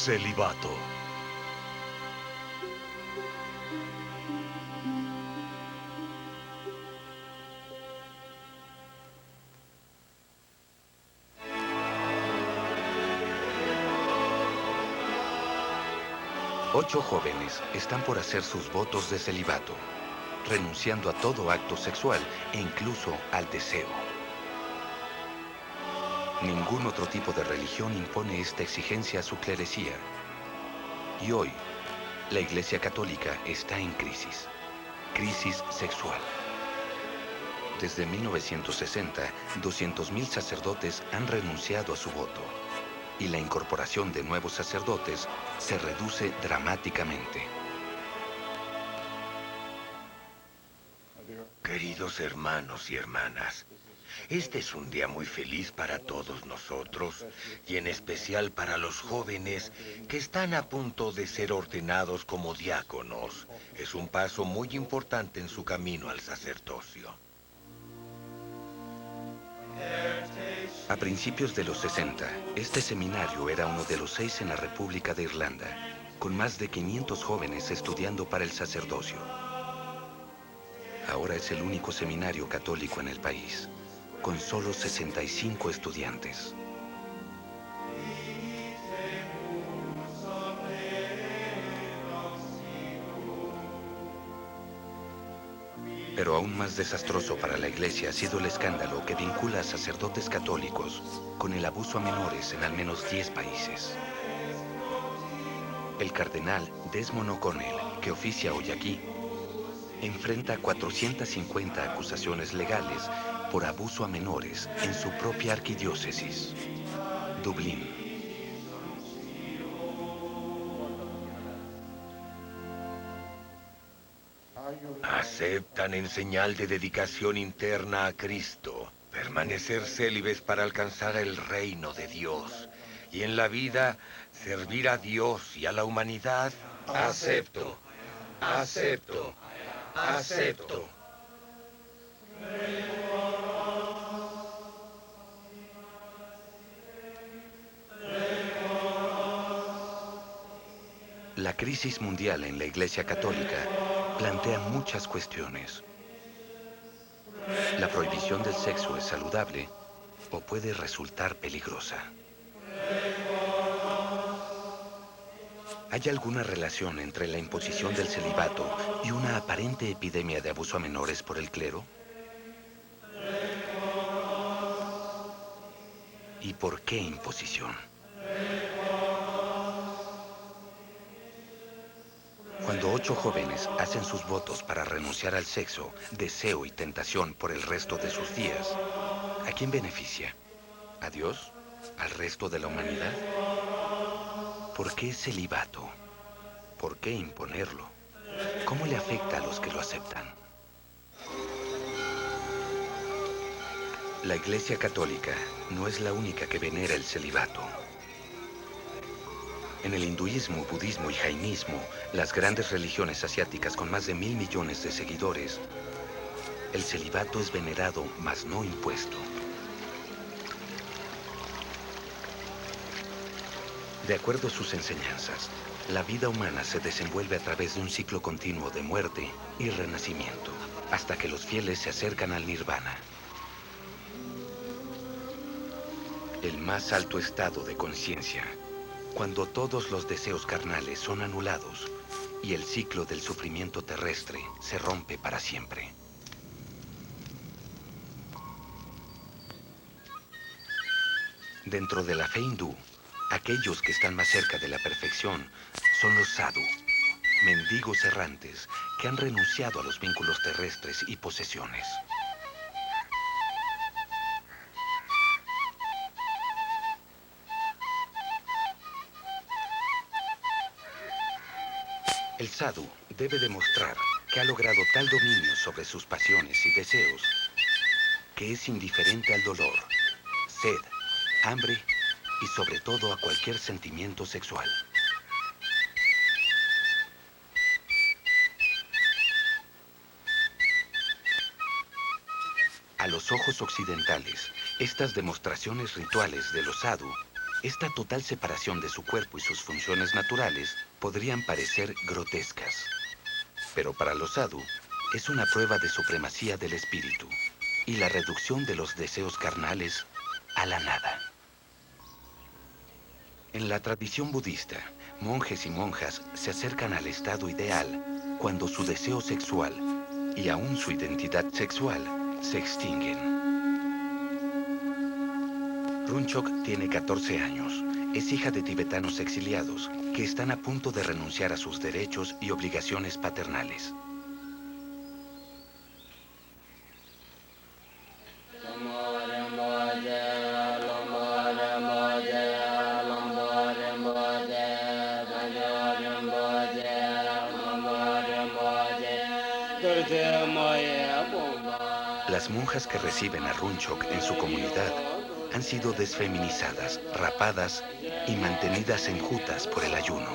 Celibato. Ocho jóvenes están por hacer sus votos de celibato, renunciando a todo acto sexual e incluso al deseo. Ningún otro tipo de religión impone esta exigencia a su clerecía. Y hoy, la Iglesia Católica está en crisis. Crisis sexual. Desde 1960, 200.000 sacerdotes han renunciado a su voto. Y la incorporación de nuevos sacerdotes se reduce dramáticamente. Queridos hermanos y hermanas, este es un día muy feliz para todos nosotros y en especial para los jóvenes que están a punto de ser ordenados como diáconos. Es un paso muy importante en su camino al sacerdocio. A principios de los 60, este seminario era uno de los 6 en la República de Irlanda, con más de 500 jóvenes estudiando para el sacerdocio. Ahora es el único seminario católico en el país, con solo 65 estudiantes. Pero aún más desastroso para la Iglesia ha sido el escándalo que vincula a sacerdotes católicos con el abuso a menores en al menos 10 países. El cardenal Desmond O'Connell, que oficia hoy aquí, enfrenta 450 acusaciones legales por abuso a menores en su propia arquidiócesis, Dublín. Aceptan en señal de dedicación interna a Cristo, permanecer célibes para alcanzar el reino de Dios y en la vida servir a Dios y a la humanidad. Acepto, acepto, acepto. La crisis mundial en la Iglesia Católica plantea muchas cuestiones. ¿La prohibición del sexo es saludable o puede resultar peligrosa? ¿Hay alguna relación entre la imposición del celibato y una aparente epidemia de abuso a menores por el clero? ¿Y por qué imposición? Cuando 8 jóvenes hacen sus votos para renunciar al sexo, deseo y tentación por el resto de sus días, ¿a quién beneficia? ¿A Dios? ¿Al resto de la humanidad? ¿Por qué celibato? ¿Por qué imponerlo? ¿Cómo le afecta a los que lo aceptan? La Iglesia Católica no es la única que venera el celibato. En el hinduismo, budismo y jainismo, las grandes religiones asiáticas con más de 1.000 millones de seguidores, el celibato es venerado, mas no impuesto. De acuerdo a sus enseñanzas, la vida humana se desenvuelve a través de un ciclo continuo de muerte y renacimiento, hasta que los fieles se acercan al nirvana. El más alto estado de conciencia, cuando todos los deseos carnales son anulados y el ciclo del sufrimiento terrestre se rompe para siempre. Dentro de la fe hindú, aquellos que están más cerca de la perfección son los sadhu, mendigos errantes que han renunciado a los vínculos terrestres y posesiones. El sadhu debe demostrar que ha logrado tal dominio sobre sus pasiones y deseos que es indiferente al dolor, sed, hambre y sobre todo a cualquier sentimiento sexual. A los ojos occidentales, estas demostraciones rituales de los sadhu Esta total separación de su cuerpo y sus funciones naturales podrían parecer grotescas. Pero para los sadhu, es una prueba de supremacía del espíritu y la reducción de los deseos carnales a la nada. En la tradición budista, monjes y monjas se acercan al estado ideal cuando su deseo sexual y aún su identidad sexual se extinguen. Runchok tiene 14 años. Es hija de tibetanos exiliados que están a punto de renunciar a sus derechos y obligaciones paternales. Las monjas que reciben a Runchok en su comunidad han sido desfeminizadas, rapadas y mantenidas enjutas por el ayuno.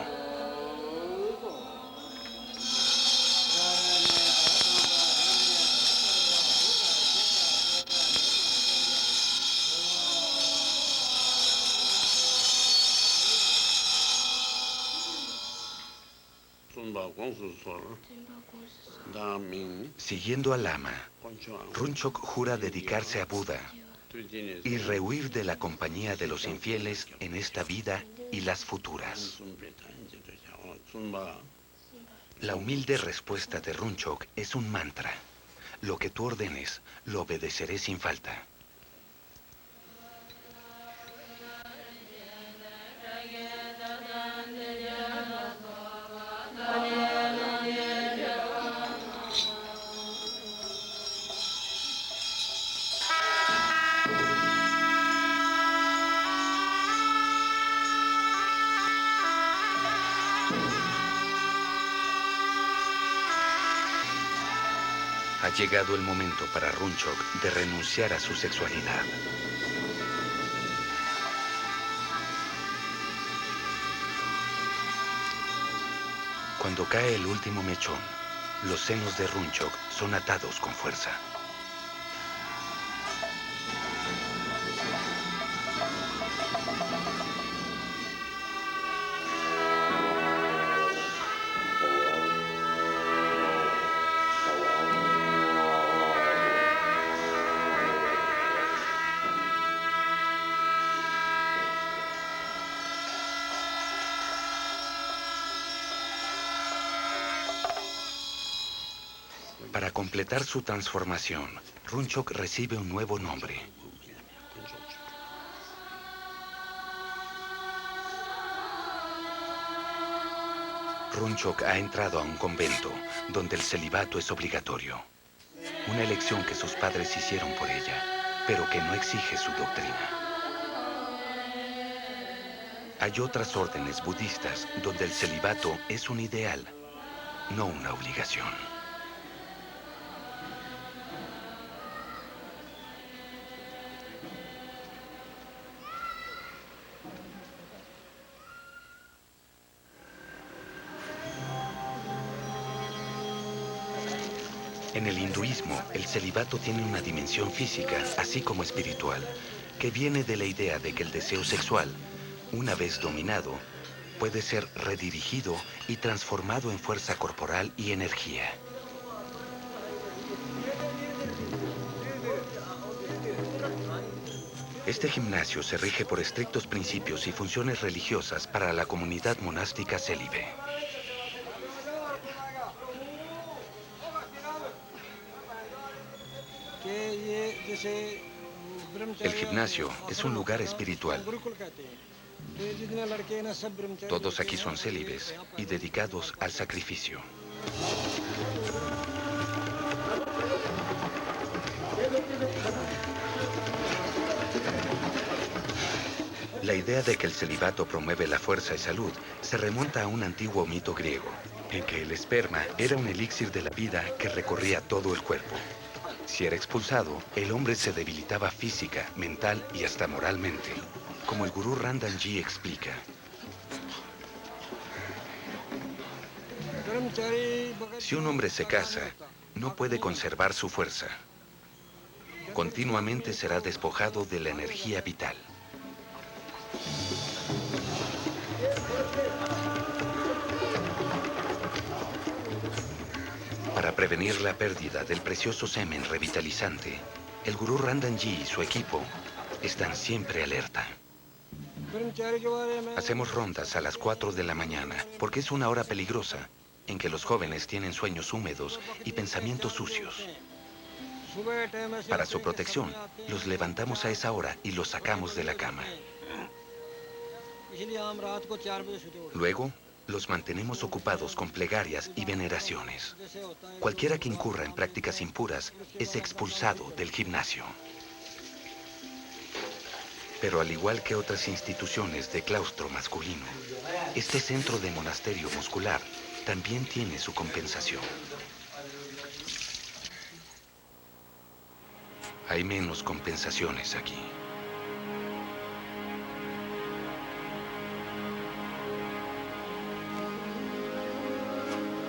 Siguiendo al lama, Runchok jura dedicarse a Buda y rehuir de la compañía de los infieles en esta vida y las futuras. La humilde respuesta de Runchok es un mantra. Lo que tú ordenes, lo obedeceré sin falta. Ha llegado el momento para Runchok de renunciar a su sexualidad. Cuando cae el último mechón, los senos de Runchok son atados con fuerza. Para completar su transformación, Runchok recibe un nuevo nombre. Runchok ha entrado a un convento donde el celibato es obligatorio. Una elección que sus padres hicieron por ella, pero que no exige su doctrina. Hay otras órdenes budistas donde el celibato es un ideal, no una obligación. En el hinduismo, el celibato tiene una dimensión física, así como espiritual, que viene de la idea de que el deseo sexual, una vez dominado, puede ser redirigido y transformado en fuerza corporal y energía. Este gimnasio se rige por estrictos principios y funciones religiosas para la comunidad monástica célibe. El gimnasio es un lugar espiritual. Todos aquí son célibes y dedicados al sacrificio. La idea de que el celibato promueve la fuerza y salud se remonta a un antiguo mito griego, en que el esperma era un elixir de la vida que recorría todo el cuerpo. Si era expulsado, el hombre se debilitaba física, mental y hasta moralmente, como el gurú Randanji explica. Si un hombre se casa, no puede conservar su fuerza. Continuamente será despojado de la energía vital. Para prevenir la pérdida del precioso semen revitalizante, el gurú Randanji y su equipo están siempre alerta. Hacemos rondas a las 4 de la mañana porque es una hora peligrosa en que los jóvenes tienen sueños húmedos y pensamientos sucios. Para su protección, los levantamos a esa hora y los sacamos de la cama. Luego, los mantenemos ocupados con plegarias y veneraciones. Cualquiera que incurra en prácticas impuras es expulsado del gimnasio. Pero al igual que otras instituciones de claustro masculino, este centro de monasterio muscular también tiene su compensación. Hay menos compensaciones aquí.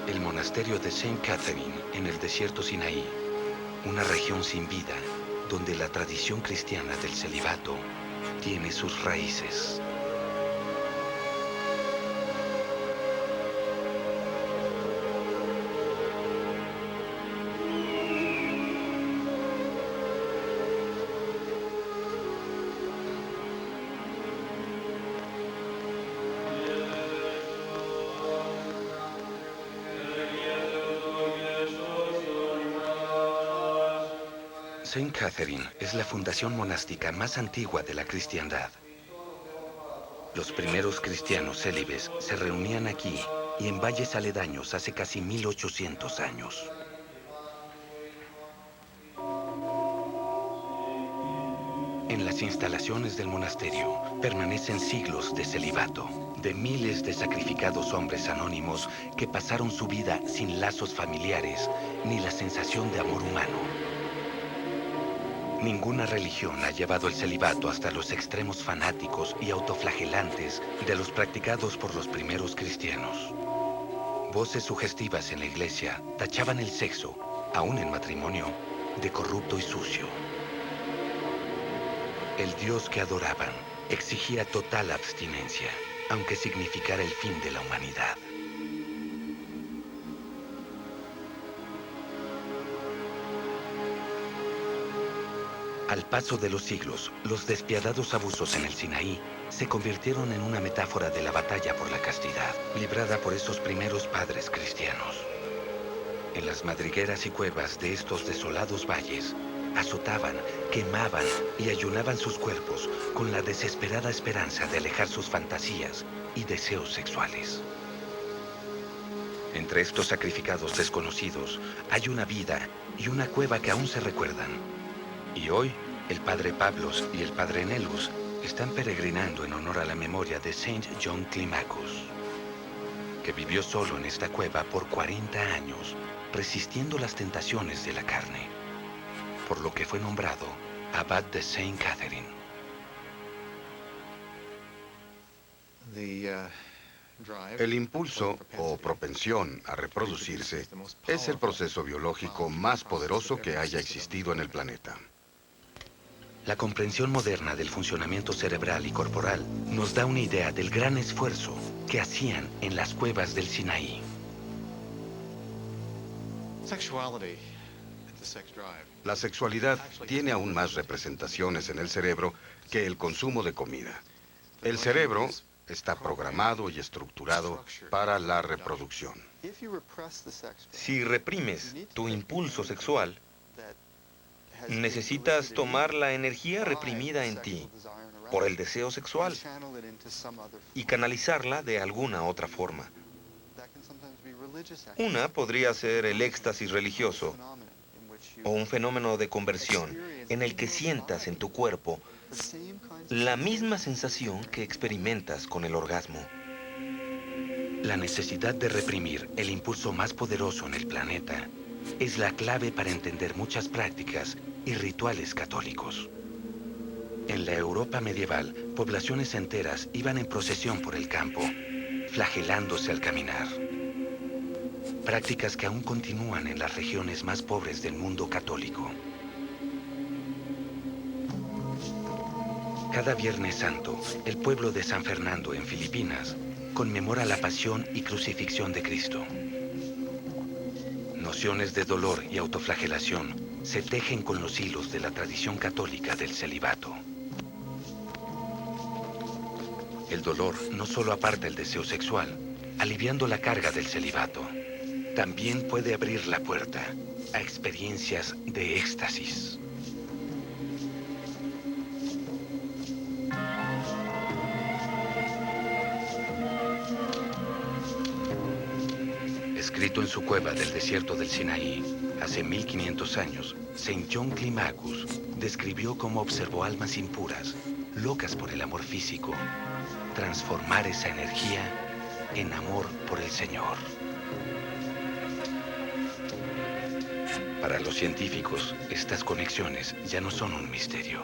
El monasterio de Saint Catherine en el desierto Sinaí, una región sin vida donde la tradición cristiana del celibato tiene sus raíces. Saint Catherine es la fundación monástica más antigua de la cristiandad. Los primeros cristianos célibes se reunían aquí y en valles aledaños hace casi 1800 años. En las instalaciones del monasterio permanecen siglos de celibato, de miles de sacrificados hombres anónimos que pasaron su vida sin lazos familiares ni la sensación de amor humano. Ninguna religión ha llevado el celibato hasta los extremos fanáticos y autoflagelantes de los practicados por los primeros cristianos. Voces sugestivas en la iglesia tachaban el sexo, aún en matrimonio, de corrupto y sucio. El Dios que adoraban exigía total abstinencia, aunque significara el fin de la humanidad. Al paso de los siglos, los despiadados abusos en el Sinaí se convirtieron en una metáfora de la batalla por la castidad, librada por esos primeros padres cristianos. En las madrigueras y cuevas de estos desolados valles, azotaban, quemaban y ayunaban sus cuerpos con la desesperada esperanza de alejar sus fantasías y deseos sexuales. Entre estos sacrificados desconocidos hay una vida y una cueva que aún se recuerdan. Y hoy, el padre Pablos y el padre Nelus están peregrinando en honor a la memoria de Saint John Climacus, que vivió solo en esta cueva por 40 años, resistiendo las tentaciones de la carne, por lo que fue nombrado abad de Saint Catherine. El impulso o propensión a reproducirse es el proceso biológico más poderoso que haya existido en el planeta. La comprensión moderna del funcionamiento cerebral y corporal nos da una idea del gran esfuerzo que hacían en las cuevas del Sinaí. La sexualidad tiene aún más representaciones en el cerebro que el consumo de comida. El cerebro está programado y estructurado para la reproducción. Si reprimes tu impulso sexual, necesitas tomar la energía reprimida en ti por el deseo sexual y canalizarla de alguna otra forma. Una podría ser el éxtasis religioso o un fenómeno de conversión en el que sientas en tu cuerpo la misma sensación que experimentas con el orgasmo. La necesidad de reprimir el impulso más poderoso en el planeta es la clave para entender muchas prácticas y rituales católicos. En la Europa medieval, poblaciones enteras iban en procesión por el campo, flagelándose al caminar. Prácticas que aún continúan en las regiones más pobres del mundo católico. Cada Viernes Santo, el pueblo de San Fernando en Filipinas conmemora la pasión y crucifixión de Cristo. emociones de dolor y autoflagelación se tejen con los hilos de la tradición católica del celibato. El dolor no solo aparta el deseo sexual, aliviando la carga del celibato, también puede abrir la puerta a experiencias de éxtasis. Escrito en su cueva del desierto del Sinaí, hace 1500 años, Saint John Climacus describió cómo observó almas impuras, locas por el amor físico, transformar esa energía en amor por el Señor. Para los científicos, estas conexiones ya no son un misterio.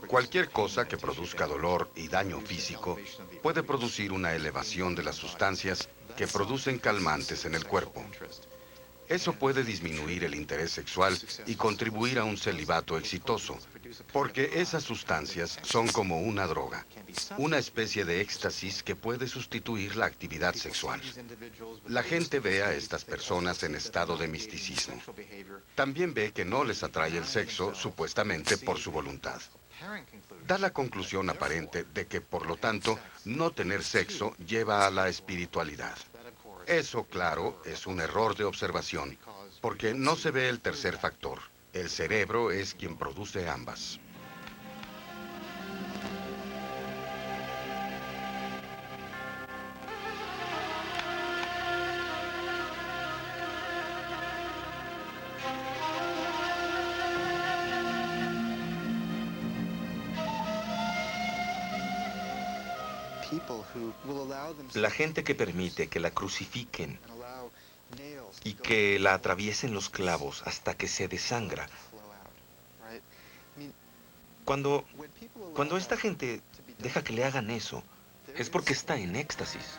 Cualquier cosa que produzca dolor y daño físico puede producir una elevación de las sustancias que producen calmantes en el cuerpo. Eso puede disminuir el interés sexual y contribuir a un celibato exitoso, porque esas sustancias son como una droga, una especie de éxtasis que puede sustituir la actividad sexual. La gente ve a estas personas en estado de misticismo. También ve que no les atrae el sexo, supuestamente por su voluntad. Da la conclusión aparente de que, por lo tanto, no tener sexo lleva a la espiritualidad. Eso, claro, es un error de observación, porque no se ve el tercer factor. El cerebro es quien produce ambas. La gente que permite que la crucifiquen y que la atraviesen los clavos hasta que se desangra. Cuando esta gente deja que le hagan eso, es porque está en éxtasis.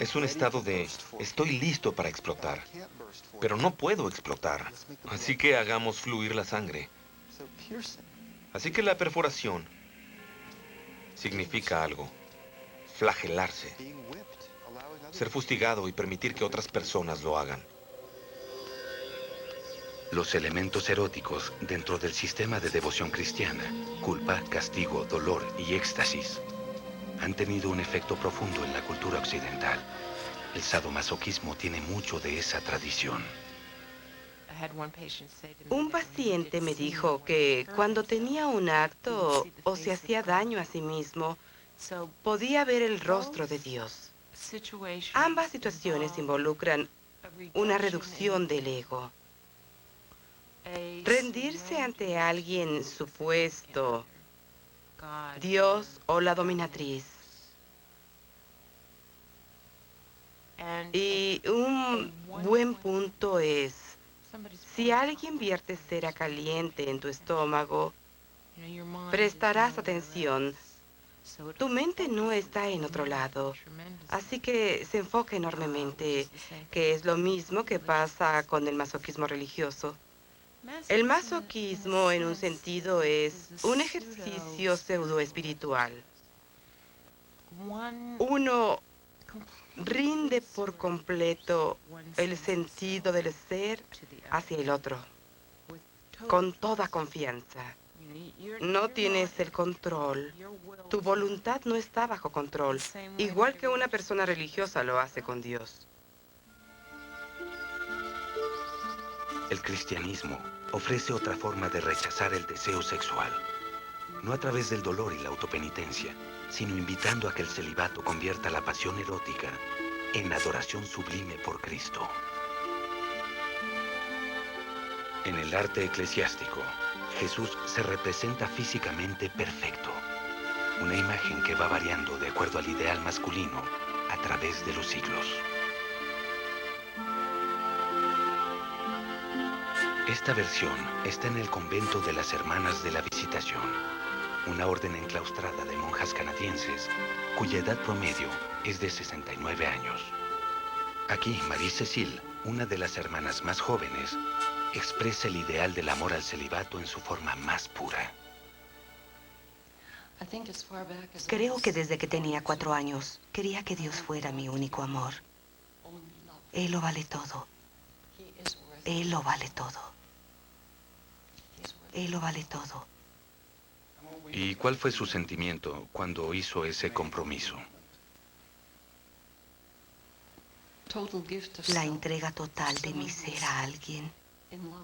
Es un estado de estoy listo para explotar, pero no puedo explotar. Así que hagamos fluir la sangre. Así que la perforación significa algo. Flagelarse. Ser fustigado y permitir que otras personas lo hagan. Los elementos eróticos dentro del sistema de devoción cristiana, culpa, castigo, dolor y éxtasis, han tenido un efecto profundo en la cultura occidental. El sadomasoquismo tiene mucho de esa tradición. Un paciente me dijo que cuando tenía un acto o se hacía daño a sí mismo, podía ver el rostro de Dios. Ambas situaciones involucran una reducción del ego. Rendirse ante alguien supuesto, Dios o la dominatriz. Y un buen punto es, si alguien vierte cera caliente en tu estómago, prestarás atención. Tu mente no está en otro lado, así que se enfoca enormemente, que es lo mismo que pasa con el masoquismo religioso. El masoquismo, en un sentido, es un ejercicio pseudo-espiritual. Uno rinde por completo el sentido del ser hacia el otro, con toda confianza. No tienes el control. Tu voluntad no está bajo control, igual que una persona religiosa lo hace con Dios. El cristianismo ofrece otra forma de rechazar el deseo sexual, no a través del dolor y la autopenitencia, sino invitando a que el celibato convierta la pasión erótica en adoración sublime por Cristo. En el arte eclesiástico, Jesús se representa físicamente perfecto, una imagen que va variando de acuerdo al ideal masculino a través de los siglos. Esta versión está en el convento de las Hermanas de la Visitación, una orden enclaustrada de monjas canadienses cuya edad promedio es de 69 años. Aquí, Marie Cécile, una de las hermanas más jóvenes, expresa el ideal del amor al celibato en su forma más pura. Creo que desde que tenía 4 años, quería que Dios fuera mi único amor. Él lo vale todo. Él lo vale todo. Él lo vale todo. ¿Y cuál fue su sentimiento cuando hizo ese compromiso? La entrega total de mi ser a alguien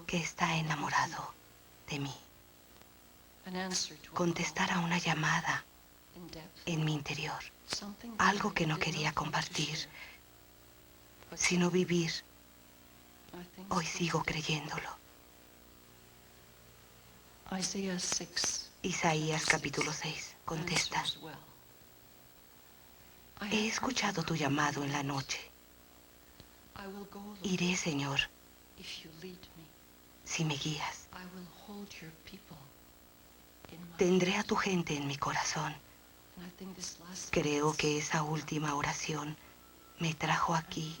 que está enamorado de mí. Contestar a una llamada en mi interior. Algo que no quería compartir, sino vivir. Hoy sigo creyéndolo. Isaías capítulo 6 contesta: he escuchado tu llamado en la noche. Iré, Señor, si me guías. Tendré a tu gente en mi corazón. Creo que esa última oración me trajo aquí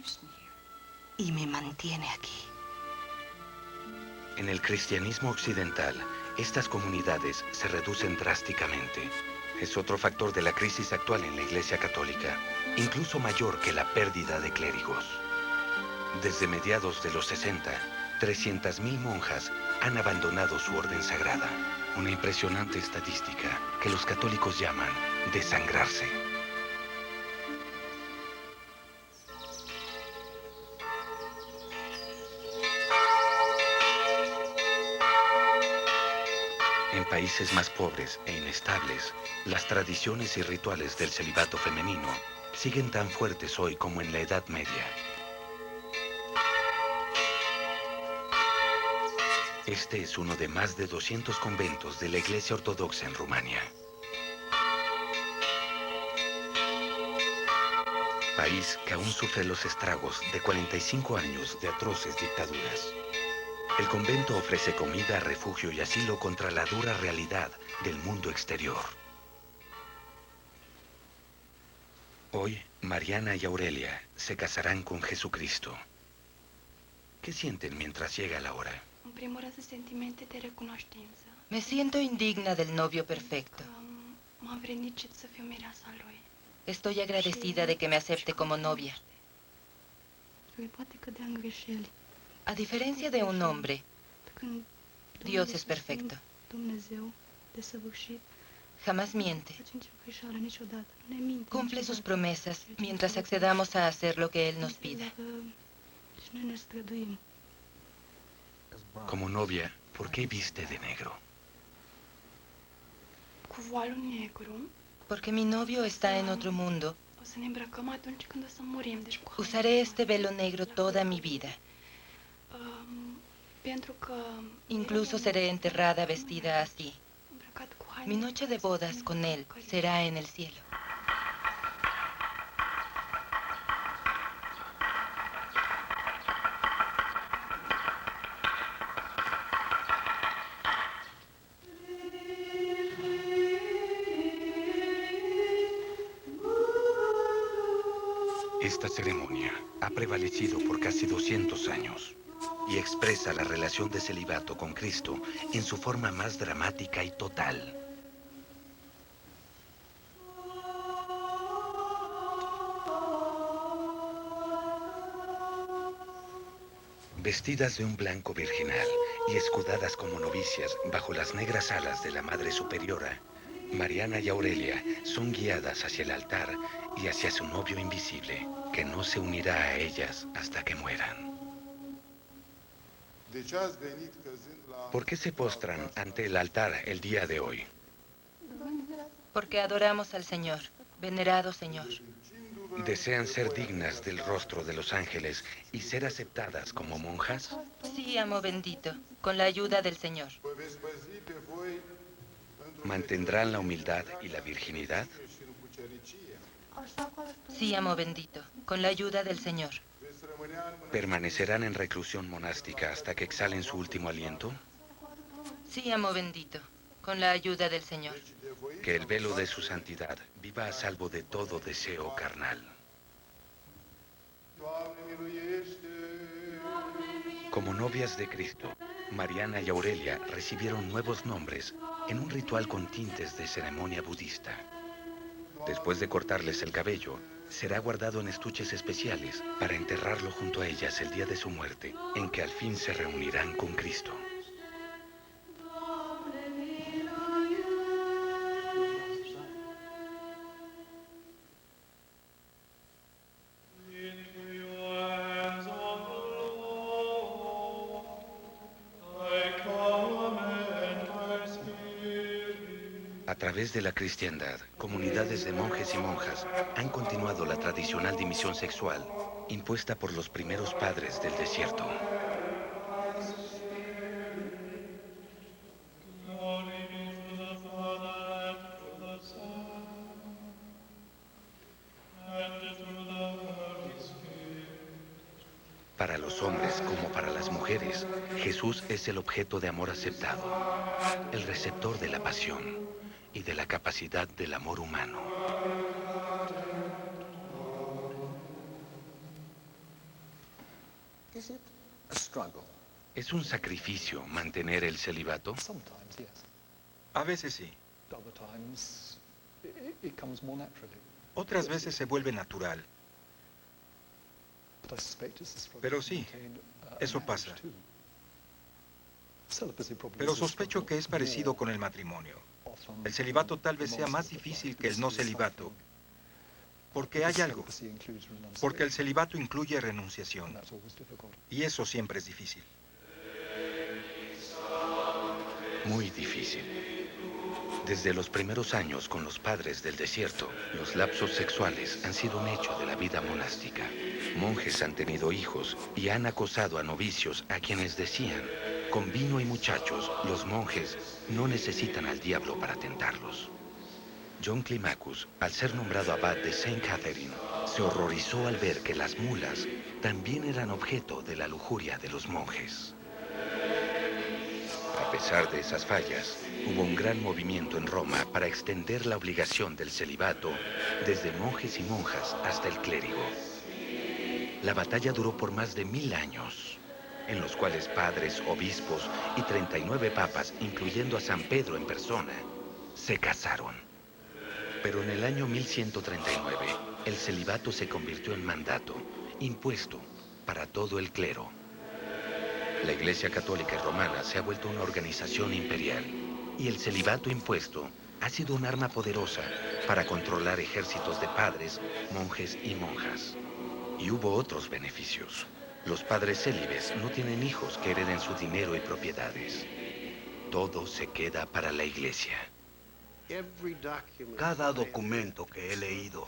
y me mantiene aquí. En el cristianismo occidental, estas comunidades se reducen drásticamente. Es otro factor de la crisis actual en la Iglesia Católica, incluso mayor que la pérdida de clérigos. Desde mediados de los 60, 300.000 monjas han abandonado su orden sagrada. Una impresionante estadística que los católicos llaman desangrarse. En países más pobres e inestables, las tradiciones y rituales del celibato femenino siguen tan fuertes hoy como en la Edad Media. Este es uno de más de 200 conventos de la Iglesia Ortodoxa en Rumania. País que aún sufre los estragos de 45 años de atroces dictaduras. El convento ofrece comida, refugio y asilo contra la dura realidad del mundo exterior. Hoy, Mariana y Aurelia se casarán con Jesucristo. ¿Qué sienten mientras llega la hora? Me siento indigna del novio perfecto. Estoy agradecida de que me acepte como novia. A diferencia de un hombre, Dios es perfecto. Jamás miente. Cumple sus promesas mientras accedamos a hacer lo que Él nos pida. Como novia, ¿por qué viste de negro? Porque mi novio está en otro mundo. Usaré este velo negro toda mi vida. Incluso seré enterrada vestida así. Mi noche de bodas con él será en el cielo. Esta ceremonia ha prevalecido por casi 200 años y expresa la relación de celibato con Cristo en su forma más dramática y total. Vestidas de un blanco virginal y escudadas como novicias bajo las negras alas de la Madre Superiora, Mariana y Aurelia son guiadas hacia el altar y hacia su novio invisible, que no se unirá a ellas hasta que mueran. ¿Por qué se postran ante el altar el día de hoy? Porque adoramos al Señor, venerado Señor. ¿Desean ser dignas del rostro de los ángeles y ser aceptadas como monjas? Sí, amo bendito, con la ayuda del Señor. ¿Mantendrán la humildad y la virginidad? Sí, amo bendito, con la ayuda del Señor. ¿Permanecerán en reclusión monástica hasta que exhalen su último aliento? Sí, amo bendito, con la ayuda del Señor. Que el velo de su santidad viva a salvo de todo deseo carnal. Como novias de Cristo, Mariana y Aurelia recibieron nuevos nombres en un ritual con tintes de ceremonia budista. Después de cortarles el cabello, será guardado en estuches especiales para enterrarlo junto a ellas el día de su muerte, en que al fin se reunirán con Cristo. A través de la cristiandad, comunidades de monjes y monjas han continuado la tradicional dimisión sexual impuesta por los primeros padres del desierto. Para los hombres como para las mujeres, Jesús es el objeto de amor aceptado, el receptor de la pasión y de la capacidad del amor humano. ¿Es un sacrificio mantener el celibato? A veces sí. Otras veces se vuelve natural. Pero sí, eso pasa. Pero sospecho que es parecido con el matrimonio. El celibato tal vez sea más difícil que el no celibato. Porque hay algo. Porque el celibato incluye renunciación. Y eso siempre es difícil. Muy difícil. Desde los primeros años con los padres del desierto, los lapsos sexuales han sido un hecho de la vida monástica. Monjes han tenido hijos y han acosado a novicios a quienes decían: con vino y muchachos, los monjes no necesitan al diablo para tentarlos. John Climacus, al ser nombrado abad de St. Catherine, se horrorizó al ver que las mulas también eran objeto de la lujuria de los monjes. A pesar de esas fallas, hubo un gran movimiento en Roma para extender la obligación del celibato desde monjes y monjas hasta el clérigo. La batalla duró por más de 1000 años, en los cuales padres, obispos y 39 papas, incluyendo a San Pedro en persona, se casaron. Pero en el año 1139, el celibato se convirtió en mandato, impuesto para todo el clero. La Iglesia Católica Romana se ha vuelto una organización imperial y el celibato impuesto ha sido un arma poderosa para controlar ejércitos de padres, monjes y monjas. Y hubo otros beneficios. Los padres célibes no tienen hijos que hereden su dinero y propiedades. Todo se queda para la Iglesia. Cada documento que he leído,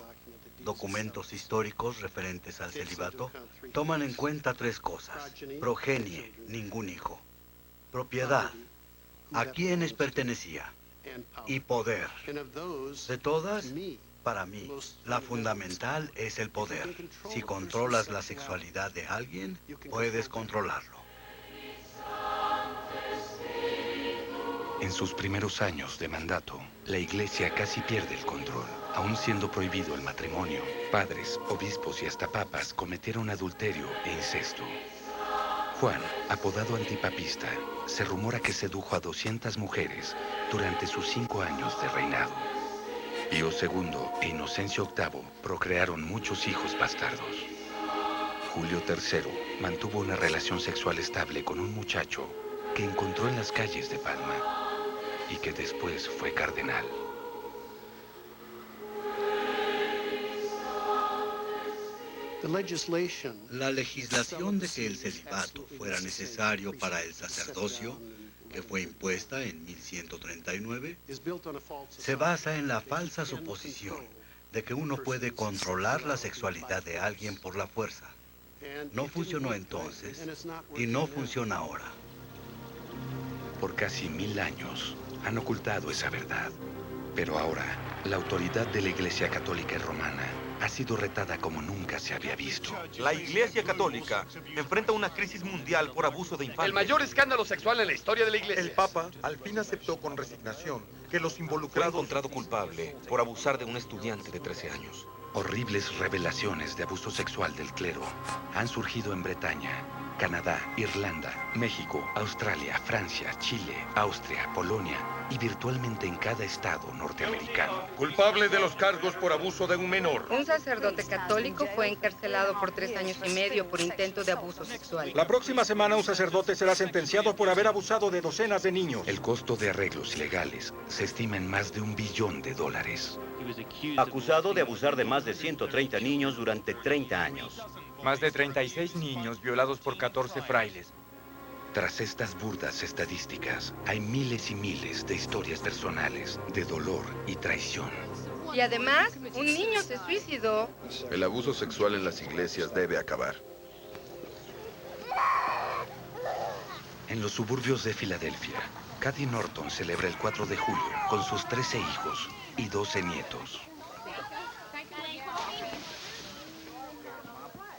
documentos históricos referentes al celibato, toman en cuenta 3 cosas. Progenie, ningún hijo. Propiedad, a quienes pertenecía. Y poder. De todas, para mí, la fundamental es el poder. Si controlas la sexualidad de alguien, puedes controlarlo. En sus primeros años de mandato, la Iglesia casi pierde el control. Aún siendo prohibido el matrimonio, padres, obispos y hasta papas cometieron adulterio e incesto. Juan, apodado antipapista, se rumora que sedujo a 200 mujeres durante sus 5 años de reinado. Pío II e Inocencio VIII procrearon muchos hijos bastardos. Julio III mantuvo una relación sexual estable con un muchacho que encontró en las calles de Palma y que después fue cardenal. La legislación de que el celibato fuera necesario para el sacerdocio, que fue impuesta en 1139, se basa en la falsa suposición de que uno puede controlar la sexualidad de alguien por la fuerza. No funcionó entonces y no funciona ahora. Por casi 1000 años han ocultado esa verdad. Pero ahora, la autoridad de la Iglesia Católica Romana ha sido retada como nunca se había visto. La Iglesia Católica enfrenta una crisis mundial por abuso de infantes. El mayor escándalo sexual en la historia de la Iglesia. El Papa al fin aceptó con resignación que los Fue involucrados... encontrado culpable por abusar de un estudiante de 13 años. Horribles revelaciones de abuso sexual del clero han surgido en Bretaña Canadá, Irlanda, México, Australia, Francia, Chile, Austria, Polonia y virtualmente en cada estado norteamericano. Culpable de los cargos por abuso de un menor. Un sacerdote católico fue encarcelado por 3 años y medio por intento de abuso sexual. La próxima semana un sacerdote será sentenciado por haber abusado de docenas de niños. El costo de arreglos legales se estima en más de $1 billón. Acusado de abusar de más de 130 niños durante 30 años. Más de 36 niños violados por 14 frailes. Tras estas burdas estadísticas, hay miles y miles de historias personales de dolor y traición. Y además, un niño se suicidó. El abuso sexual en las iglesias debe acabar. En los suburbios de Filadelfia, Kathy Norton celebra el 4 de julio con sus 13 hijos y 12 nietos.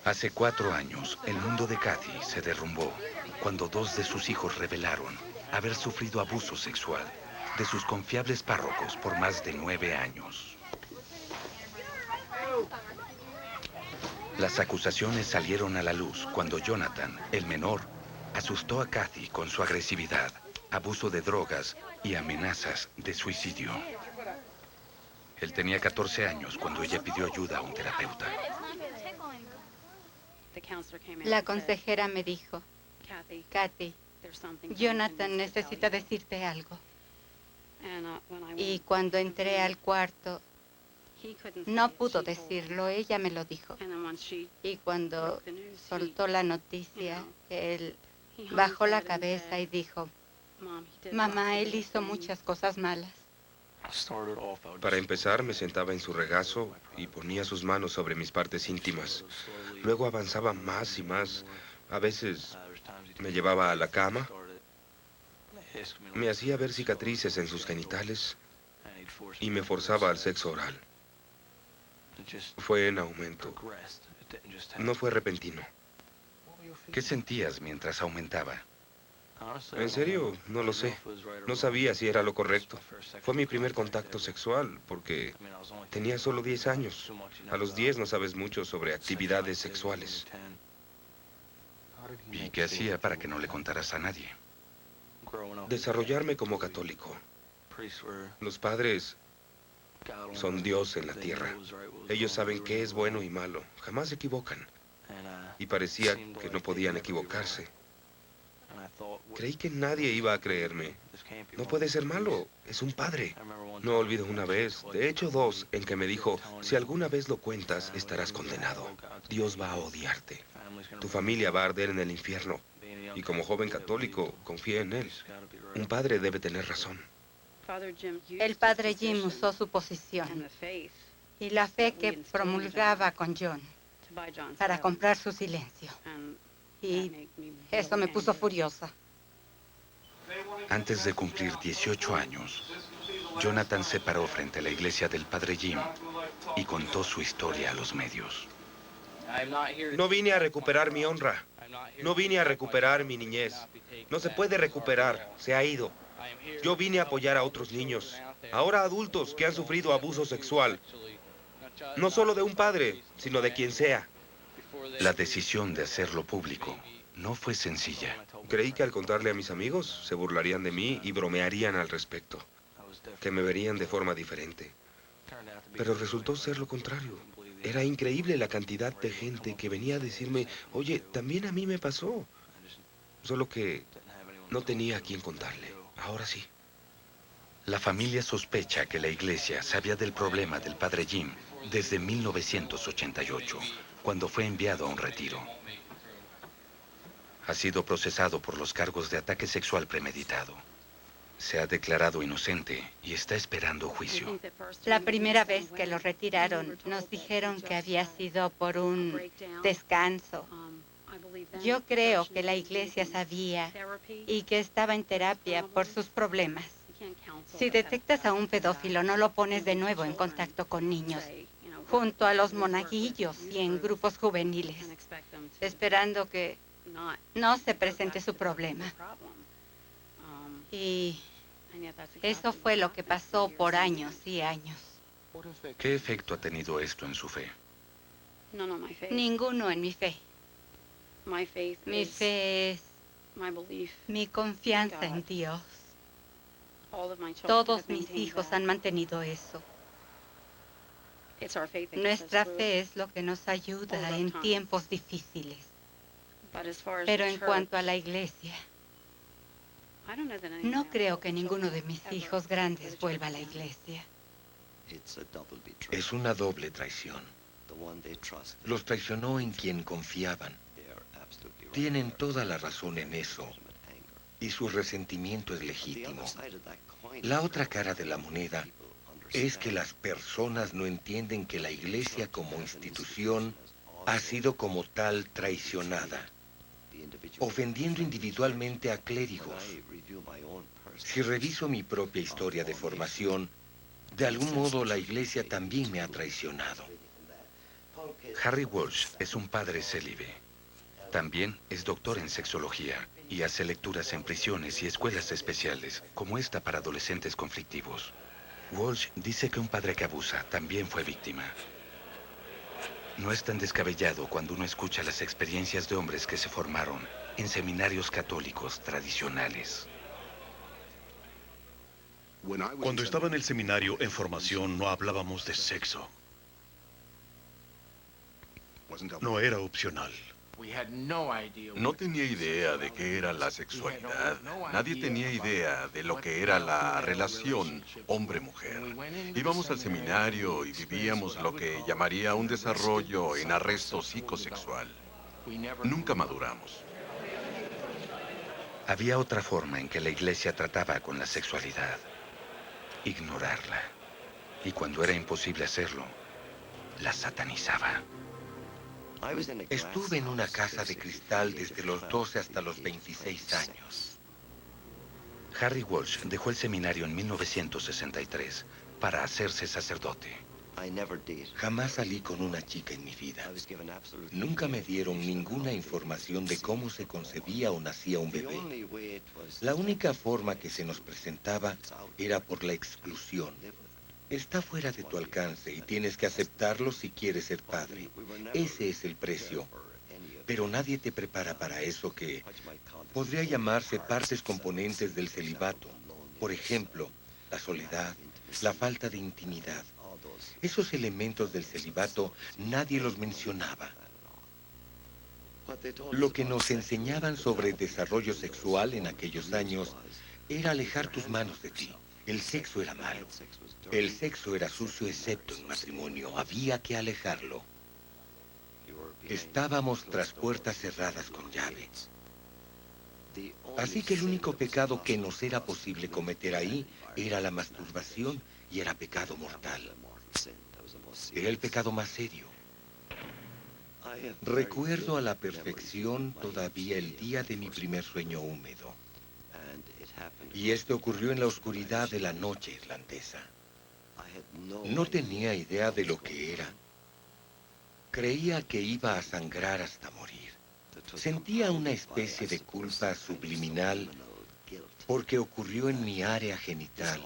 Hace 4 años, el mundo de Kathy se derrumbó cuando 2 de sus hijos revelaron haber sufrido abuso sexual de sus confiables párrocos por más de 9 años. Las acusaciones salieron a la luz cuando Jonathan, el menor, asustó a Kathy con su agresividad, abuso de drogas y amenazas de suicidio. Él tenía 14 años cuando ella pidió ayuda a un terapeuta. La consejera me dijo, Kathy, Jonathan necesita decirte algo. Y cuando entré al cuarto, no pudo decirlo, ella me lo dijo. Y cuando soltó la noticia, él bajó la cabeza y dijo, mamá, él hizo muchas cosas malas. Para empezar, me sentaba en su regazo y ponía sus manos sobre mis partes íntimas. Luego avanzaba más y más. A veces me llevaba a la cama. Me hacía ver cicatrices en sus genitales y me forzaba al sexo oral. Fue en aumento. No fue repentino. ¿Qué sentías mientras aumentaba? En serio, no lo sé. No sabía si era lo correcto. Fue mi primer contacto sexual porque tenía solo 10 años. A los 10 no sabes mucho sobre actividades sexuales. ¿Y qué hacía para que no le contaras a nadie? Desarrollarme como católico. Los padres son Dios en la tierra. Ellos saben qué es bueno y malo. Jamás se equivocan. Y parecía que no podían equivocarse. Creí que nadie iba a creerme. No puede ser malo, es un padre. No olvido una vez, de hecho 2, en que me dijo, si alguna vez lo cuentas, estarás condenado. Dios va a odiarte. Tu familia va a arder en el infierno. Y como joven católico, confía en él. Un padre debe tener razón. El padre Jim usó su posición y la fe que promulgaba con John para comprar su silencio. Y eso me puso furiosa. Antes de cumplir 18 años, Jonathan se paró frente a la iglesia del padre Jim y contó su historia a los medios. No vine a recuperar mi honra. No vine a recuperar mi niñez. No se puede recuperar, se ha ido. Yo vine a apoyar a otros niños, ahora adultos que han sufrido abuso sexual. No solo de un padre, sino de quien sea. La decisión de hacerlo público no fue sencilla. Creí que al contarle a mis amigos se burlarían de mí y bromearían al respecto, que me verían de forma diferente. Pero resultó ser lo contrario. Era increíble la cantidad de gente que venía a decirme, oye, también a mí me pasó. Solo que no tenía a quién contarle. Ahora sí. La familia sospecha que la iglesia sabía del problema del padre Jim desde 1988, cuando fue enviado a un retiro. Ha sido procesado por los cargos de ataque sexual premeditado. Se ha declarado inocente y está esperando juicio. La primera vez que lo retiraron, nos dijeron que había sido por un descanso. Yo creo que la iglesia sabía y que estaba en terapia por sus problemas. Si detectas a un pedófilo, no lo pones de nuevo en contacto con niños, junto a los monaguillos y en grupos juveniles, esperando que no se presente su problema. Y eso fue lo que pasó por años y años. ¿Qué efecto ha tenido esto en su fe? Ninguno en mi fe. Mi fe es mi confianza en Dios. Todos mis hijos han mantenido eso. Nuestra fe es lo que nos ayuda en tiempos difíciles. Pero en cuanto a la iglesia, no creo que ninguno de mis hijos grandes vuelva a la iglesia. Es una doble traición. Los traicionó en quien confiaban. Tienen toda la razón en eso. Y su resentimiento es legítimo. La otra cara de la moneda es que las personas no entienden que la iglesia como institución ha sido como tal traicionada, ofendiendo individualmente a clérigos. Si reviso mi propia historia de formación, de algún modo la iglesia también me ha traicionado. Harry Walsh es un padre célibe. También es doctor en sexología y hace lecturas en prisiones y escuelas especiales, como esta para adolescentes conflictivos. Walsh dice que un padre que abusa también fue víctima. No es tan descabellado cuando uno escucha las experiencias de hombres que se formaron en seminarios católicos tradicionales. Cuando estaba en el seminario en formación no hablábamos de sexo. No era opcional. No tenía idea de qué era la sexualidad. Nadie tenía idea de lo que era la relación hombre-mujer. Íbamos al seminario y vivíamos lo que llamaría un desarrollo en arresto psicosexual. Nunca maduramos. Había otra forma en que la iglesia trataba con la sexualidad: ignorarla. Y cuando era imposible hacerlo, la satanizaba. Estuve en una casa de cristal desde los 12 hasta los 26 años. Harry Walsh dejó el seminario en 1963 para hacerse sacerdote. Jamás salí con una chica en mi vida. Nunca me dieron ninguna información de cómo se concebía o nacía un bebé. La única forma que se nos presentaba era por la exclusión. Está fuera de tu alcance y tienes que aceptarlo si quieres ser padre. Ese es el precio. Pero nadie te prepara para eso que podría llamarse partes componentes del celibato. Por ejemplo, la soledad, la falta de intimidad. Esos elementos del celibato nadie los mencionaba. Lo que nos enseñaban sobre el desarrollo sexual en aquellos años era alejar tus manos de ti. El sexo era malo. El sexo era sucio excepto en matrimonio. Había que alejarlo. Estábamos tras puertas cerradas con llave. Así que el único pecado que nos era posible cometer ahí era la masturbación y era pecado mortal. Era el pecado más serio. Recuerdo a la perfección todavía el día de mi primer sueño húmedo. Y este ocurrió en la oscuridad de la noche irlandesa. No tenía idea de lo que era. Creía que iba a sangrar hasta morir. Sentía una especie de culpa subliminal porque ocurrió en mi área genital.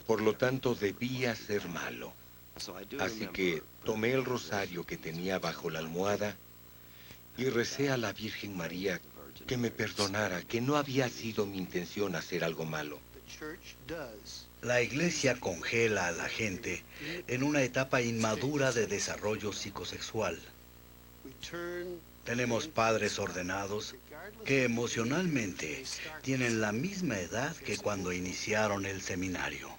Por lo tanto, debía ser malo. Así que tomé el rosario que tenía bajo la almohada y recé a la Virgen María que me perdonara, que no había sido mi intención hacer algo malo. La iglesia congela a la gente en una etapa inmadura de desarrollo psicosexual. Tenemos padres ordenados que emocionalmente tienen la misma edad que cuando iniciaron el seminario.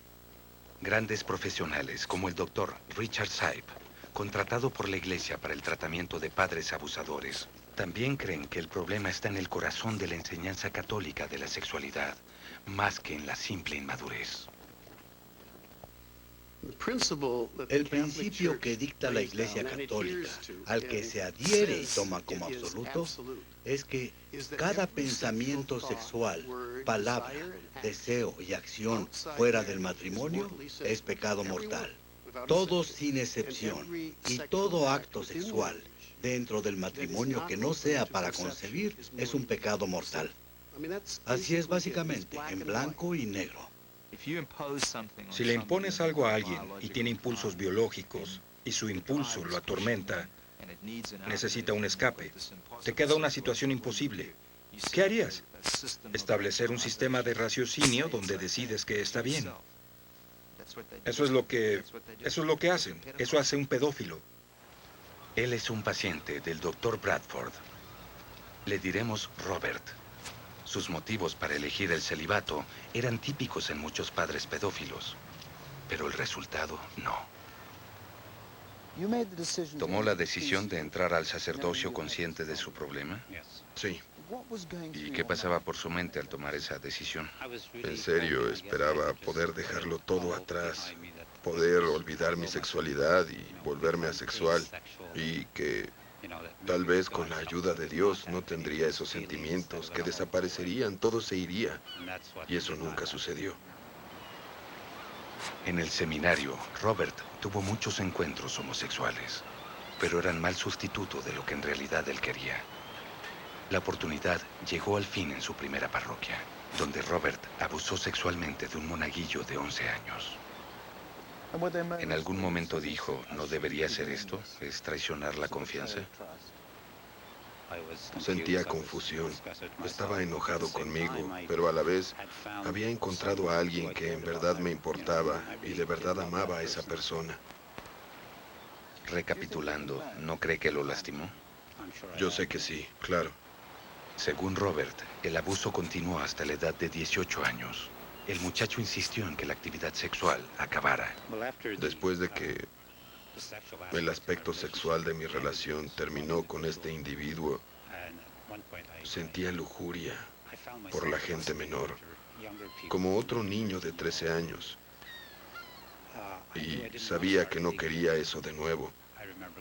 Grandes profesionales como el doctor Richard Saib, contratado por la iglesia para el tratamiento de padres abusadores, también creen que el problema está en el corazón de la enseñanza católica de la sexualidad, más que en la simple inmadurez. El principio que dicta la Iglesia Católica, al que se adhiere y toma como absoluto, es que cada pensamiento sexual, palabra, deseo y acción fuera del matrimonio es pecado mortal. Todo sin excepción y todo acto sexual dentro del matrimonio que no sea para concebir es un pecado mortal. Así es básicamente, en blanco y negro. Si le impones algo a alguien y tiene impulsos biológicos y su impulso lo atormenta, Necesita un escape. Te queda una situación imposible. ¿Qué harías? Establecer un sistema de raciocinio donde decides que está bien. Eso es lo que hacen. Eso hace un pedófilo. Él es un paciente del Dr. Bradford. Le diremos Robert. Sus motivos para elegir el celibato eran típicos en muchos padres pedófilos, pero el resultado no. ¿Tomó la decisión de entrar al sacerdocio consciente de su problema? Sí. ¿Y qué pasaba por su mente al tomar esa decisión? En serio, esperaba poder dejarlo todo atrás, poder olvidar mi sexualidad y volverme asexual, y que tal vez con la ayuda de Dios no tendría esos sentimientos, que desaparecerían, todo se iría. Y eso nunca sucedió. En el seminario, Robert tuvo muchos encuentros homosexuales, pero eran mal sustituto de lo que en realidad él quería. La oportunidad llegó al fin en su primera parroquia, donde Robert abusó sexualmente de un monaguillo de 11 años. En algún momento dijo, ¿no debería hacer esto? ¿Es traicionar la confianza? Sentía confusión. Estaba enojado conmigo, pero a la vez había encontrado a alguien que en verdad me importaba y de verdad amaba a esa persona. Recapitulando, ¿no cree que lo lastimó? Yo sé que sí, claro. Según Robert, el abuso continuó hasta la edad de 18 años. El muchacho insistió en que la actividad sexual acabara. Después de que el aspecto sexual de mi relación terminó con este individuo, sentía lujuria por la gente menor, como otro niño de 13 años. Y sabía que no quería eso de nuevo.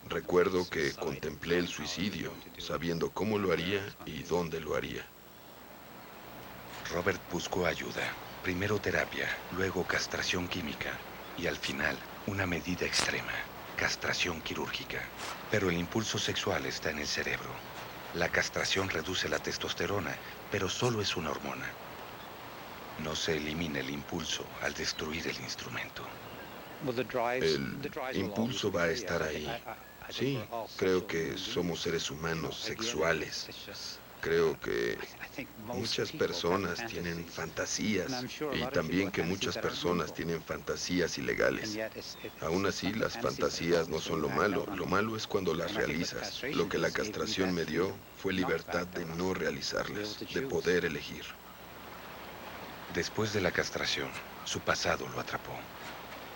Recuerdo que contemplé el suicidio, sabiendo cómo lo haría y dónde lo haría. Robert buscó ayuda. Primero terapia, luego castración química y al final una medida extrema, castración quirúrgica. Pero el impulso sexual está en el cerebro. La castración reduce la testosterona, pero solo es una hormona. No se elimina el impulso al destruir el instrumento. El impulso va a estar ahí. Sí, creo que somos seres humanos sexuales. Creo que muchas personas tienen fantasías y también que muchas personas tienen fantasías ilegales. Aún así, las fantasías no son lo malo es cuando las realizas. Lo que la castración me dio fue libertad de no realizarlas, de poder elegir. Después de la castración, su pasado lo atrapó.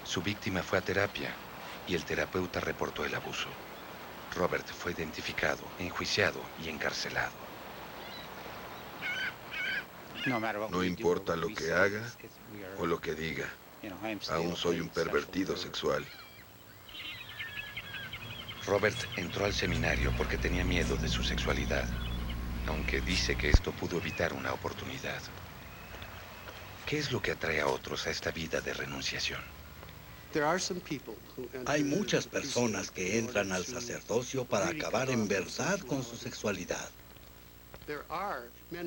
Su víctima fue a terapia y el terapeuta reportó el abuso. Robert fue identificado, enjuiciado y encarcelado. No importa lo que haga o lo que diga, aún soy un pervertido sexual. Robert entró al seminario porque tenía miedo de su sexualidad, aunque dice que esto pudo evitar una oportunidad. ¿Qué es lo que atrae a otros a esta vida de renunciación? Hay muchas personas que entran al sacerdocio para acabar en verdad con su sexualidad.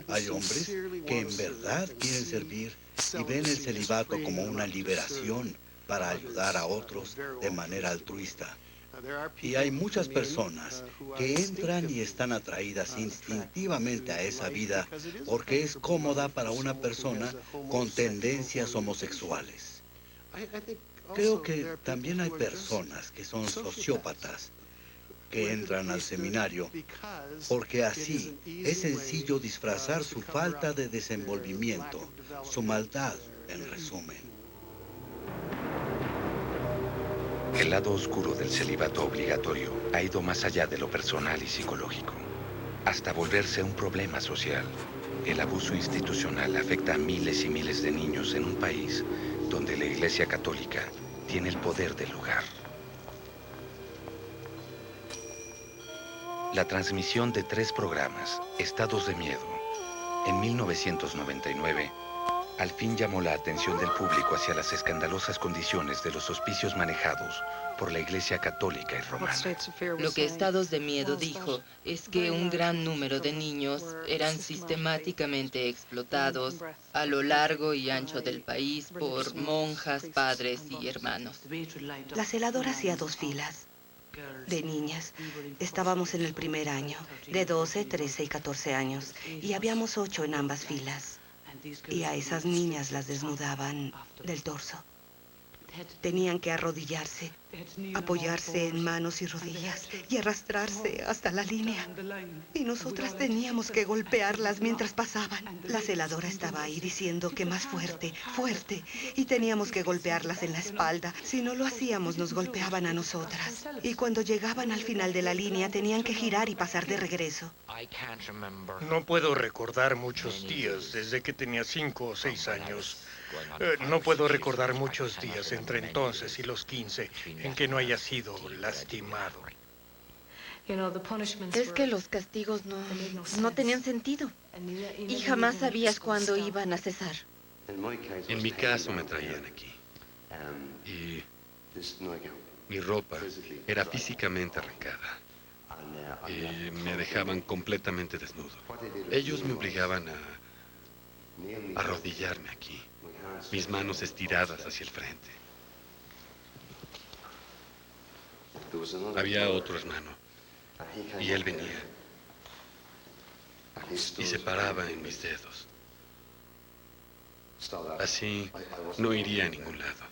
Hay hombres que en verdad quieren servir y ven el celibato como una liberación para ayudar a otros de manera altruista. Y hay muchas personas que entran y están atraídas instintivamente a esa vida porque es cómoda para una persona con tendencias homosexuales. Creo que también hay personas que son sociópatas que entran al seminario porque así es sencillo disfrazar su falta de desenvolvimiento, su maldad, en resumen. El lado oscuro del celibato obligatorio ha ido más allá de lo personal y psicológico, hasta volverse un problema social. El abuso institucional afecta a miles y miles de niños en un país donde la Iglesia Católica tiene el poder del lugar. La transmisión de 3 programas, Estados de Miedo, en 1999, al fin llamó la atención del público hacia las escandalosas condiciones de los hospicios manejados por la Iglesia Católica y Romana. Lo que Estados de Miedo dijo es que un gran número de niños eran sistemáticamente explotados a lo largo y ancho del país por monjas, padres y hermanos. La celadora hacía 2 filas. de niñas. Estábamos en el primer año, de 12, 13 y 14 años, y habíamos 8 en ambas filas. Y a esas niñas las desnudaban del torso. Tenían que arrodillarse, apoyarse en manos y rodillas y arrastrarse hasta la línea. Y nosotras teníamos que golpearlas mientras pasaban. La celadora estaba ahí diciendo que más fuerte, fuerte. Y teníamos que golpearlas en la espalda. Si no lo hacíamos, nos golpeaban a nosotras. Y cuando llegaban al final de la línea, tenían que girar y pasar de regreso. No puedo recordar muchos días desde que tenía 5 o 6 años. No puedo recordar muchos días entre entonces y los 15 en que no haya sido lastimado. Es que los castigos no tenían sentido. Y jamás sabías cuándo iban a cesar. En mi caso me traían aquí. Y mi ropa era físicamente arrancada. Y me dejaban completamente desnudo. Ellos me obligaban a arrodillarme aquí, mis manos estiradas hacia el frente. Había otro hermano, y él venía, y se paraba en mis dedos. Así no iría a ningún lado.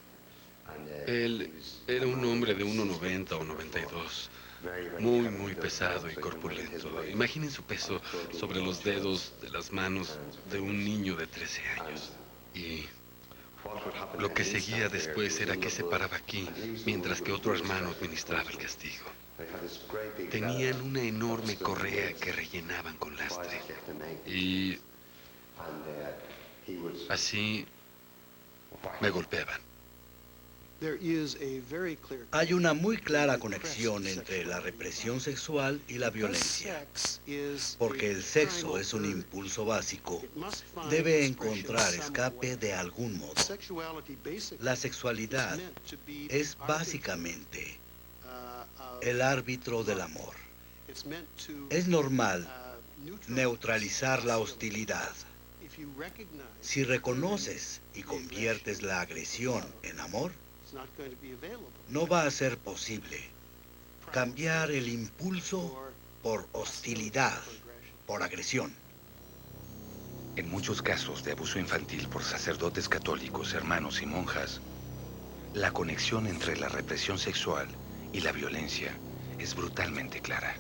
Él era un hombre de 1,90 o 92, muy pesado y corpulento. Imaginen su peso sobre los dedos de las manos de un niño de 13 años. Y lo que seguía después era que se paraba aquí, mientras que otro hermano administraba el castigo. Tenían una enorme correa que rellenaban con lastre. Y así me golpeaban. Hay una muy clara conexión entre la represión sexual y la violencia. Porque el sexo es un impulso básico, debe encontrar escape de algún modo. La sexualidad es básicamente el árbitro del amor. Es normal neutralizar la hostilidad. Si reconoces y conviertes la agresión en amor, no va a ser posible cambiar el impulso por hostilidad, por agresión. En muchos casos de abuso infantil por sacerdotes católicos, hermanos y monjas, la conexión entre la represión sexual y la violencia es brutalmente clara.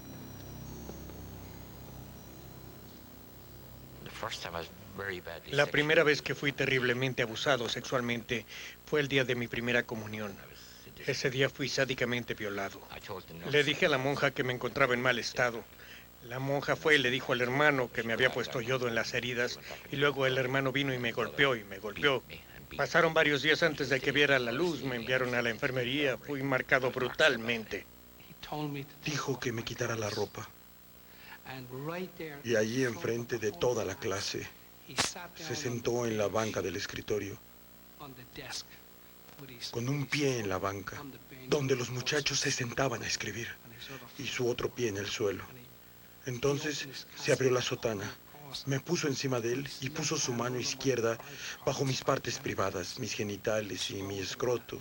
La primera vez que fui terriblemente abusado sexualmente fue el día de mi primera comunión. Ese día fui sádicamente violado. Le dije a la monja que me encontraba en mal estado. La monja fue y le dijo al hermano que me había puesto yodo en las heridas, y luego el hermano vino y me golpeó y me golpeó. Pasaron varios días antes de que viera la luz, me enviaron a la enfermería, fui marcado brutalmente. Dijo que me quitara la ropa. Y allí enfrente de toda la clase, se sentó en la banca del escritorio, con un pie en la banca, donde los muchachos se sentaban a escribir, y su otro pie en el suelo. Entonces se abrió la sotana, me puso encima de él y puso su mano izquierda bajo mis partes privadas, mis genitales y mi escroto,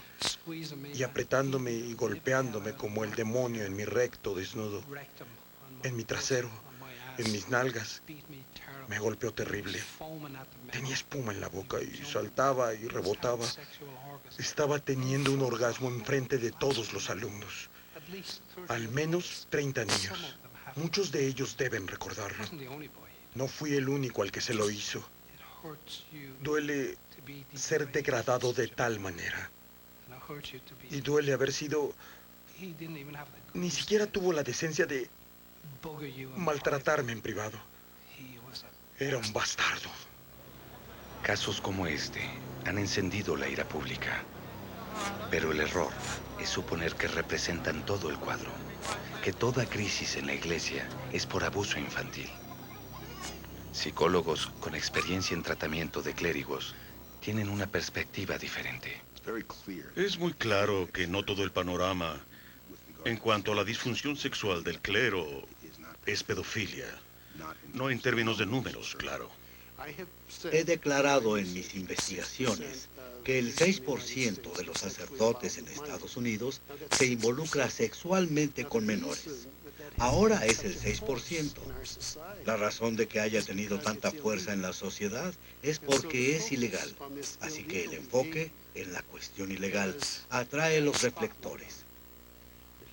y apretándome y golpeándome como el demonio en mi recto desnudo, en mi trasero, en mis nalgas. Me golpeó terrible. Tenía espuma en la boca y saltaba y rebotaba. Estaba teniendo un orgasmo enfrente de todos los alumnos. Al menos 30 niños. Muchos de ellos deben recordarlo. No fui el único al que se lo hizo. Duele ser degradado de tal manera. Y duele haber sido... Ni siquiera tuvo la decencia de maltratarme en privado. Era un bastardo. Casos como este han encendido la ira pública. Pero el error es suponer que representan todo el cuadro, que toda crisis en la iglesia es por abuso infantil. Psicólogos con experiencia en tratamiento de clérigos tienen una perspectiva diferente. Es muy claro que no todo el panorama en cuanto a la disfunción sexual del clero es pedofilia. No en términos de números, claro. He declarado en mis investigaciones que el 6% de los sacerdotes en Estados Unidos se involucra sexualmente con menores. Ahora es el 6%. La razón de que haya tenido tanta fuerza en la sociedad es porque es ilegal. Así que el enfoque en la cuestión ilegal atrae los reflectores.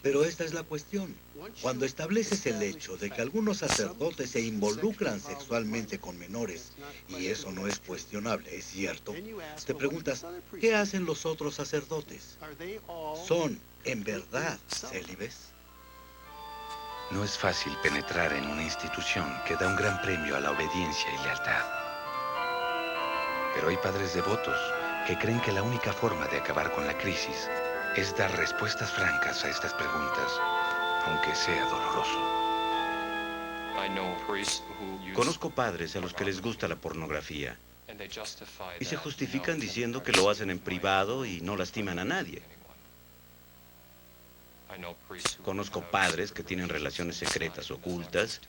Pero esta es la cuestión. Cuando estableces el hecho de que algunos sacerdotes se involucran sexualmente con menores, y eso no es cuestionable, es cierto, te preguntas, ¿qué hacen los otros sacerdotes? ¿Son, en verdad, célibes? No es fácil penetrar en una institución que da un gran premio a la obediencia y lealtad. Pero hay padres devotos que creen que la única forma de acabar con la crisis es dar respuestas francas a estas preguntas, aunque sea doloroso. Conozco padres a los que les gusta la pornografía y se justifican diciendo que lo hacen en privado y no lastiman a nadie. Conozco padres que tienen relaciones secretas ocultas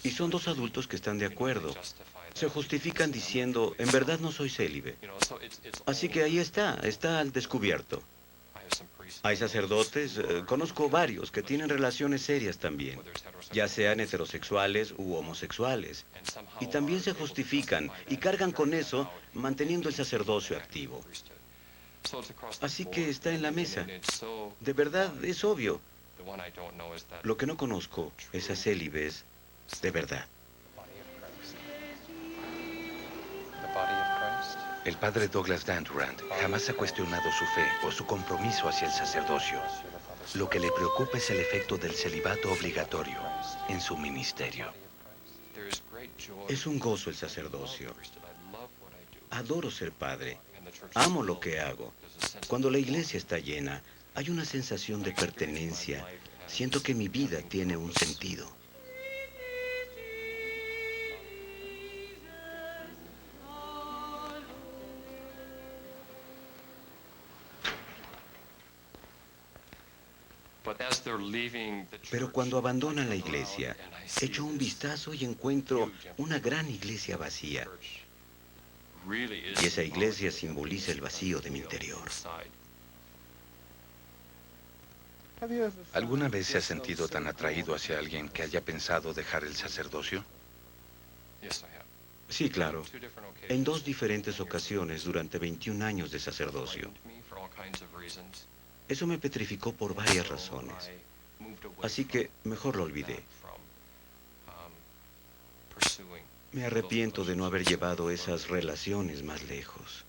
y son dos adultos que están de acuerdo. Se justifican diciendo, en verdad no soy célibe. Así que ahí está al descubierto. Hay sacerdotes, conozco varios que tienen relaciones serias también, ya sean heterosexuales u homosexuales. Y también se justifican y cargan con eso manteniendo el sacerdocio activo. Así que está en la mesa. De verdad, es obvio. Lo que no conozco es a célibes de verdad. El padre Douglas Dan Durant jamás ha cuestionado su fe o su compromiso hacia el sacerdocio. Lo que le preocupa es el efecto del celibato obligatorio en su ministerio. Es un gozo el sacerdocio. Adoro ser padre. Amo lo que hago. Cuando la iglesia está llena, hay una sensación de pertenencia. Siento que mi vida tiene un sentido. Pero cuando abandonan la iglesia, echo un vistazo y encuentro una gran iglesia vacía. Y esa iglesia simboliza el vacío de mi interior. ¿Alguna vez se ha sentido tan atraído hacia alguien que haya pensado dejar el sacerdocio? Sí, claro. En dos diferentes ocasiones durante 21 años de sacerdocio. Eso me petrificó por varias razones. Así que mejor lo olvidé. Me arrepiento de no haber llevado esas relaciones más lejos.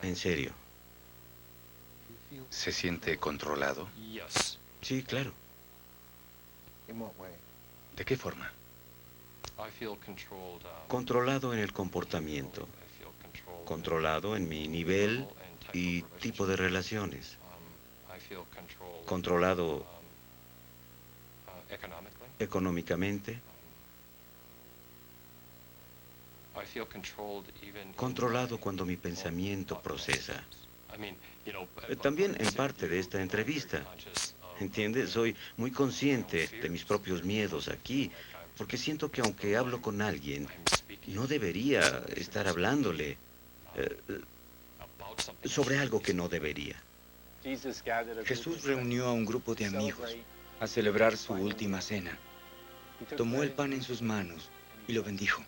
En serio. ¿Se siente controlado? Sí, claro. ¿De qué forma? Controlado en el comportamiento. Controlado en mi nivel y tipo de relaciones. Controlado económicamente. Controlado cuando mi pensamiento procesa. También en parte de esta entrevista. ¿Entiendes? Soy muy consciente de mis propios miedos aquí, porque siento que aunque hablo con alguien, no debería estar hablándole sobre algo que no debería. Jesús reunió a un grupo de amigos a celebrar su última cena. Tomó el pan en sus manos y lo bendijo.